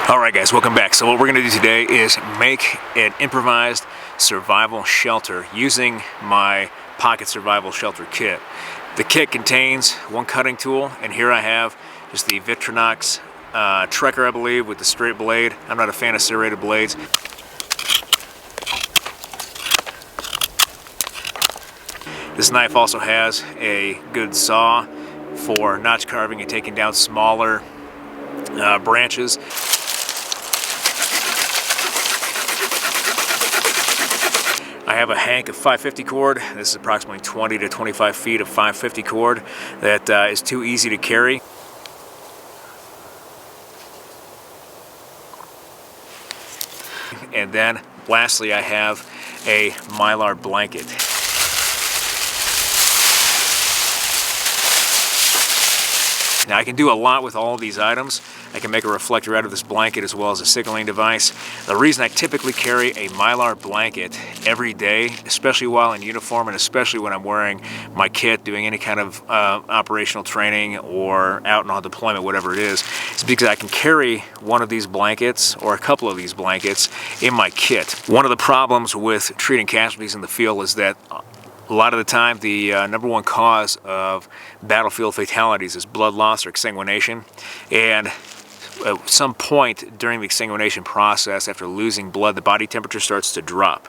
Alright guys, welcome back. So what we're going to do today is make an improvised survival shelter using my pocket survival shelter kit. The kit contains one cutting tool, and here I have just the Victorinox Trekker, I believe, with the straight blade. I'm not a fan of serrated blades. This knife also has a good saw for notch carving and taking down smaller branches. I have a hank of 550 cord. This is approximately 20 to 25 feet of 550 cord that is too easy to carry. And then lastly, I have a Mylar blanket. Now I can do a lot with all of these items. I can make a reflector out of this blanket as well as a signaling device. The reason I typically carry a Mylar blanket every day, especially while in uniform and especially when I'm wearing my kit doing any kind of operational training or out on deployment, whatever it is because I can carry one of these blankets or a couple of these blankets in my kit. One of the problems with treating casualties in the field is that a lot of the time, the number one cause of battlefield fatalities is blood loss or exsanguination. And at some point during the exsanguination process, after losing blood, the body temperature starts to drop.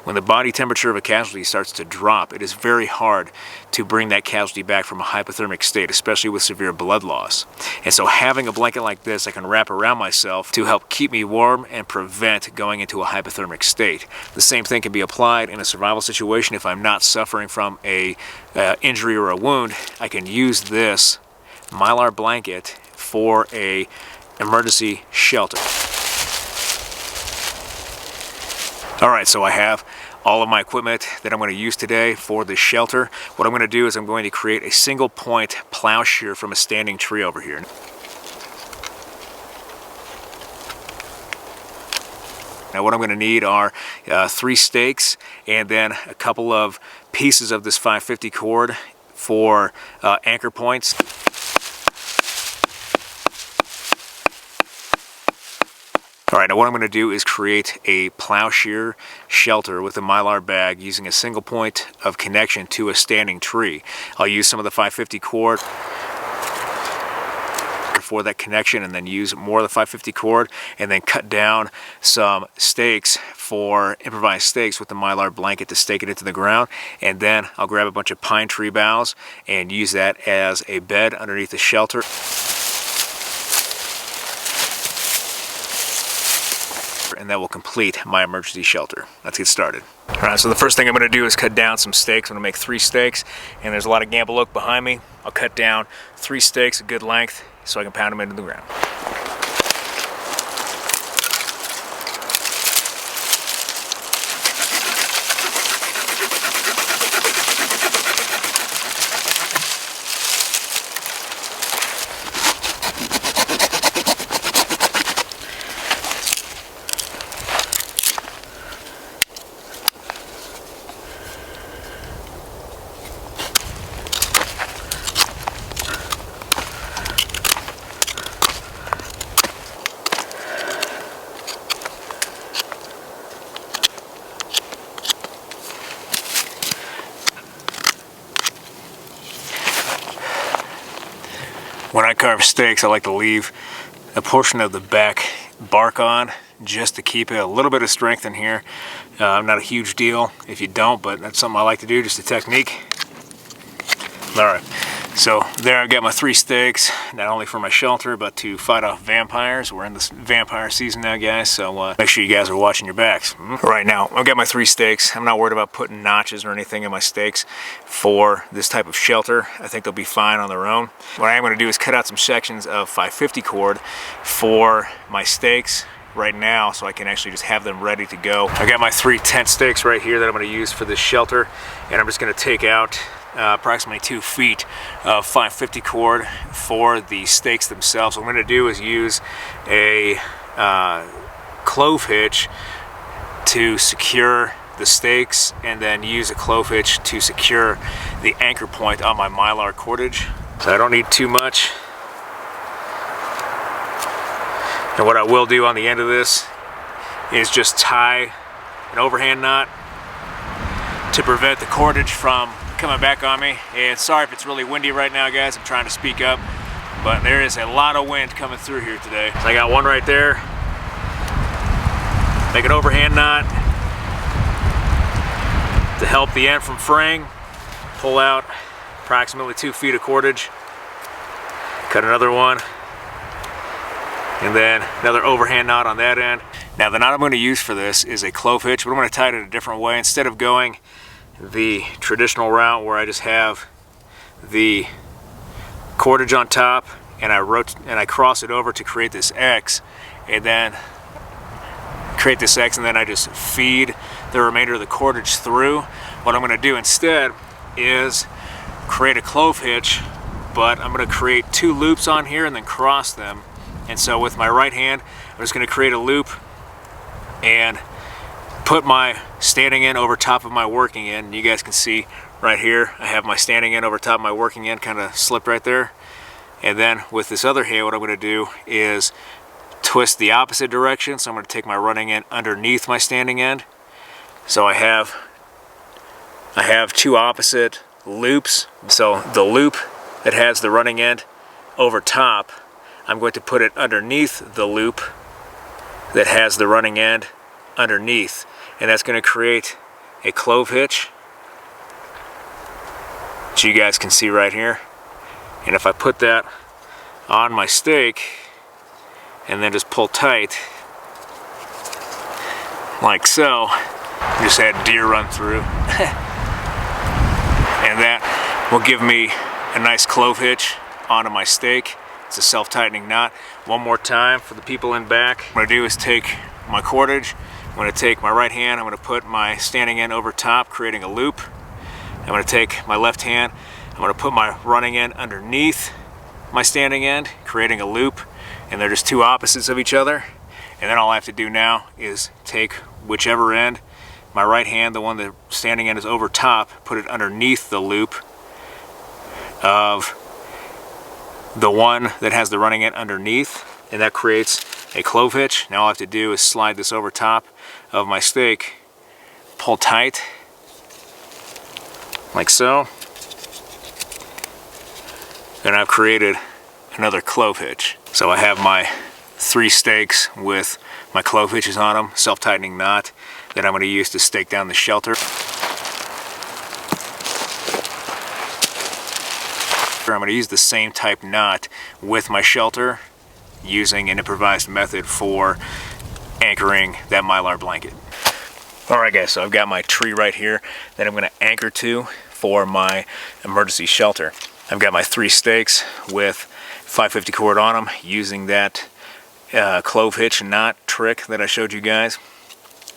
When the body temperature of a casualty starts to drop, it is very hard to bring that casualty back from a hypothermic state, especially with severe blood loss. And so having a blanket like this, I can wrap around myself to help keep me warm and prevent going into a hypothermic state. The same thing can be applied in a survival situation. If I'm not suffering from a injury or a wound, I can use this Mylar blanket for a emergency shelter. Alright, so I have all of my equipment that I'm going to use today for this shelter. What I'm going to do is I'm going to create a single point plow shear from a standing tree over here. Now what I'm going to need are 3 stakes and then a couple of pieces of this 550 cord for anchor points. Alright, now what I'm going to do is create a plow shear shelter with a Mylar bag using a single point of connection to a standing tree. I'll use some of the 550 cord for that connection and then use more of the 550 cord and then cut down some stakes for improvised stakes with the Mylar blanket to stake it into the ground, and then I'll grab a bunch of pine tree boughs and use that as a bed underneath the shelter. And that will complete my emergency shelter. Let's get started. Alright, so the first thing I'm going to do is cut down some stakes. I'm going to make 3 stakes, and there's a lot of gamble oak behind me. I'll cut down 3 stakes, a good length, so I can pound them into the ground. When I carve stakes, I like to leave a portion of the back bark on just to keep a little bit of strength in here. Not a huge deal if you don't, but that's something I like to do, just a technique. Alright, so there I've got my 3 stakes, not only for my shelter, but to fight off vampires. We're in this vampire season now, guys, so make sure you guys are watching your backs. Right now, I've got my 3 stakes. I'm not worried about putting notches or anything in my stakes for this type of shelter. I think they'll be fine on their own. What I am going to do is cut out some sections of 550 cord for my stakes right now so I can actually just have them ready to go. I got my 3 tent stakes right here that I'm going to use for this shelter, and I'm just going to take out approximately 2 feet of 550 cord for the stakes themselves. What I'm going to do is use a clove hitch to secure the stakes and then use a clove hitch to secure the anchor point on my Mylar cordage. So I don't need too much. And what I will do on the end of this is just tie an overhand knot to prevent the cordage from coming back on me. And sorry if it's really windy right now, guys. I'm trying to speak up, but there is a lot of wind coming through here today. So I got one right there. Make an overhand knot to help the end from fraying. Pull out approximately 2 feet of cordage. Cut another one. And then another overhand knot on that end. Now the knot I'm going to use for this is a clove hitch, but I'm going to tie it in a different way. Instead of going the traditional route where I just have the cordage on top and I cross it over to create this X, and then I just feed the remainder of the cordage through. What I'm going to do instead is create a clove hitch, but I'm going to create 2 loops on here and then cross them. And so with my right hand, I'm just going to create a loop and put my standing end over top of my working end. And you guys can see right here, I have my standing end over top of my working end kind of slipped right there. And then with this other hand, what I'm going to do is twist the opposite direction. So I'm going to take my running end underneath my standing end. So I have 2 opposite loops. So the loop that has the running end over top, I'm going to put it underneath the loop that has the running end underneath, and that's going to create a clove hitch, which you guys can see right here. And if I put that on my stake and then just pull tight like so, just had deer run through and that will give me a nice clove hitch onto my stake. It's a self-tightening knot. One more time for the people in back. What I'm going to do is take my cordage. I'm going to take my right hand. I'm going to put my standing end over top, creating a loop. I'm going to take my left hand. I'm going to put my running end underneath my standing end, creating a loop. And they're just 2 opposites of each other. And then all I have to do now is take whichever end, my right hand, the one the standing end is over top, put it underneath the loop of the one that has the running end underneath, and that creates a clove hitch. Now all I have to do is slide this over top of my stake, pull tight like so, and I've created another clove hitch. So I have my 3 stakes with my clove hitches on them, self-tightening knot that I'm going to use to stake down the shelter. I'm going to use the same type knot with my shelter, using an improvised method for anchoring that Mylar blanket. Alright guys, so I've got my tree right here that I'm going to anchor to for my emergency shelter. I've got my 3 stakes with 550 cord on them, using that clove hitch knot trick that I showed you guys.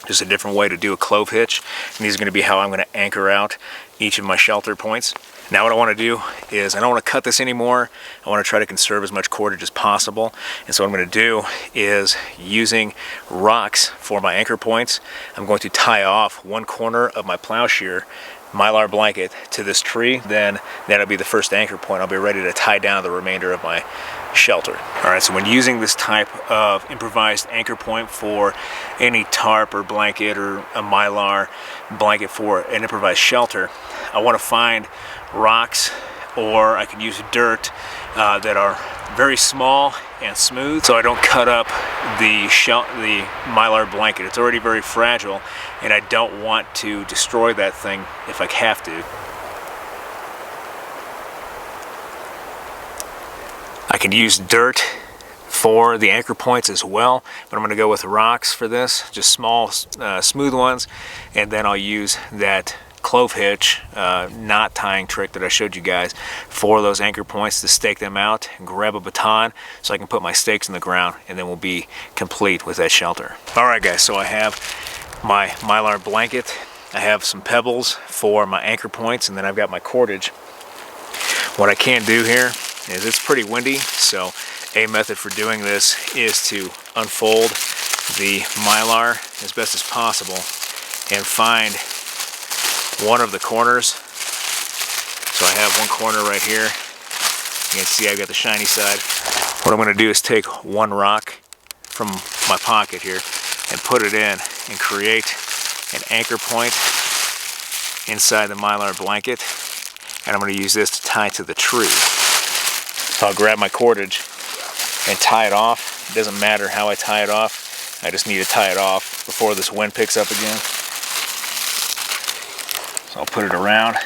Just a different way to do a clove hitch, and these are going to be how I'm going to anchor out each of my shelter points. Now what I want to do is, I don't want to cut this anymore. I want to try to conserve as much cordage as possible. And so what I'm going to do is, using rocks for my anchor points, I'm going to tie off one corner of my Plow Shear Mylar blanket to this tree. Then that'll be the first anchor point. I'll be ready to tie down the remainder of my shelter. Alright, so when using this type of improvised anchor point for any tarp or blanket or a Mylar blanket for an improvised shelter, I want to find rocks, or I can use dirt that are very small and smooth, so I don't cut up the Mylar blanket. It's already very fragile, and I don't want to destroy that thing if I have to. I can use dirt for the anchor points as well, but I'm going to go with rocks for this, just small, smooth ones, and then I'll use that clove hitch knot tying trick that I showed you guys for those anchor points to stake them out and grab a baton so I can put my stakes in the ground, and then we'll be complete with that shelter. Alright guys, so I have my Mylar blanket, I have some pebbles for my anchor points, and then I've got my cordage. What I can do here is, it's pretty windy, so a method for doing this is to unfold the Mylar as best as possible and find one of the corners. So I have one corner right here. You can see I've got the shiny side. What I'm going to do is take one rock from my pocket here and put it in and create an anchor point inside the Mylar blanket. And I'm going to use this to tie to the tree. So I'll grab my cordage and tie it off. It doesn't matter how I tie it off. I just need to tie it off before this wind picks up again. So I'll put it around.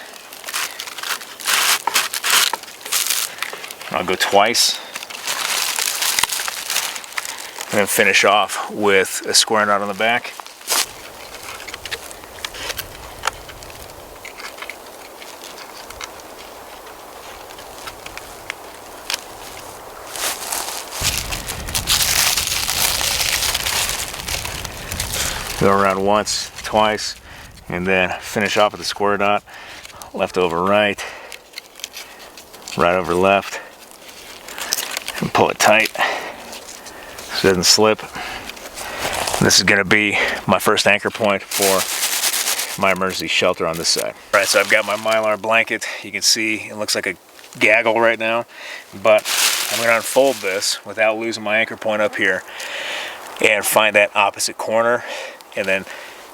I'll go twice. And then finish off with a square knot on the back. Go around once, twice, and then finish off with a square knot. Left over right, right over left, and pull it tight so it doesn't slip. And this is going to be my first anchor point for my emergency shelter on this side. All right, so I've got my Mylar blanket. You can see it looks like a gaggle right now, but I'm going to unfold this without losing my anchor point up here and find that opposite corner and then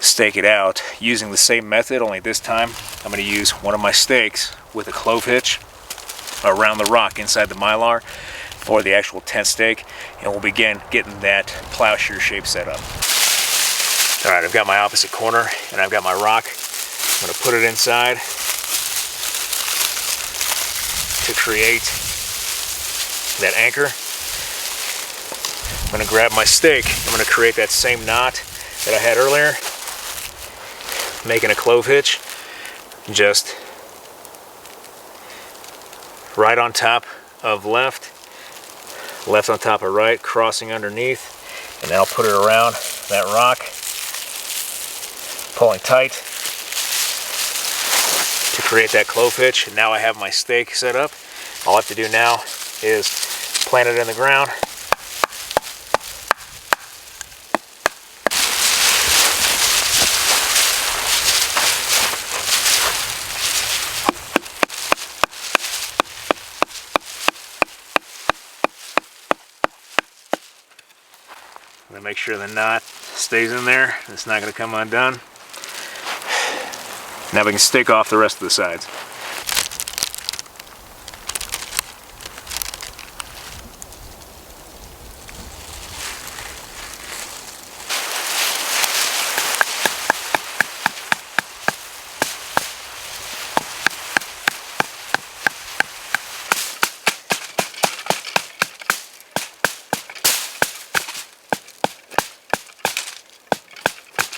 stake it out using the same method, only this time I'm going to use one of my stakes with a clove hitch around the rock inside the Mylar for the actual tent stake, and we'll begin getting that plow shear shape set up. All right, I've got my opposite corner and I've got my rock. I'm going to put it inside to create that anchor. I'm going to grab my stake. I'm going to create that same knot that I had earlier, making a clove hitch just right on top of left, left on top of right, crossing underneath, and then I'll put it around that rock, pulling tight to create that clove hitch. And now I have my stake set up. All I have to do now is plant it in the ground. I'm gonna make sure the knot stays in there. It's not gonna come undone. Now we can stake off the rest of the sides.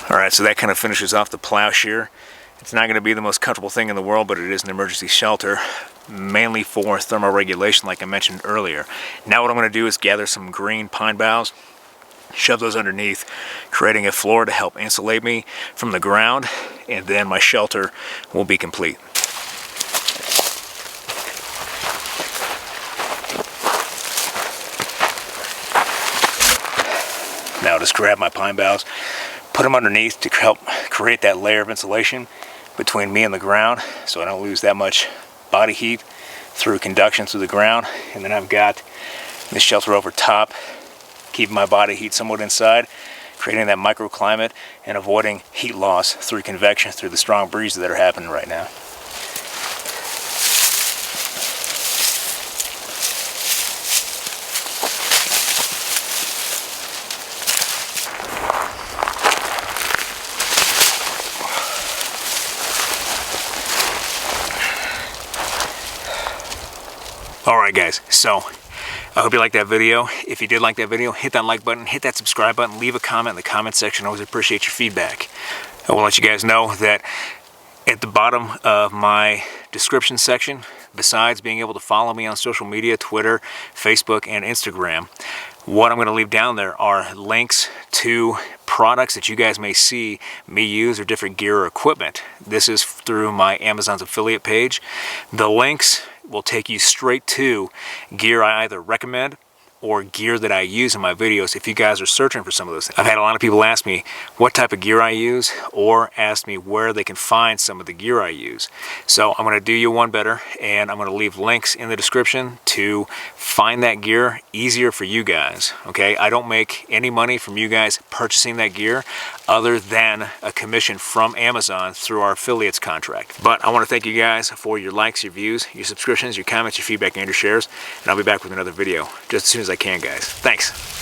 Alright, so that kind of finishes off the plow shear. It's not going to be the most comfortable thing in the world, but it is an emergency shelter, mainly for thermal regulation like I mentioned earlier. Now what I'm going to do is gather some green pine boughs, shove those underneath, creating a floor to help insulate me from the ground, and then my shelter will be complete. Now just grab my pine boughs, put them underneath to help create that layer of insulation between me and the ground so I don't lose that much body heat through conduction through the ground. And then I've got this shelter over top, keeping my body heat somewhat inside, creating that microclimate and avoiding heat loss through convection through the strong breezes that are happening right now. Alright guys, so I hope you liked that video. If you did like that video, hit that like button, hit that subscribe button, leave a comment in the comment section. I always appreciate your feedback. I will let you guys know that at the bottom of my description section, besides being able to follow me on social media, Twitter, Facebook, and Instagram, what I'm going to leave down there are links to products that you guys may see me use or different gear or equipment. This is through my Amazon's affiliate page. The links will take you straight to gear I either recommend or gear that I use in my videos if you guys are searching for some of those things. I've had a lot of people ask me what type of gear I use, or ask me where they can find some of the gear I use. So I'm going to do you one better, and I'm going to leave links in the description to find that gear easier for you guys. Okay, I don't make any money from you guys purchasing that gear other than a commission from Amazon through our affiliates contract. But I want to thank you guys for your likes, your views, your subscriptions, your comments, your feedback, and your shares, and I'll be back with another video just as soon as I can, guys. Thanks.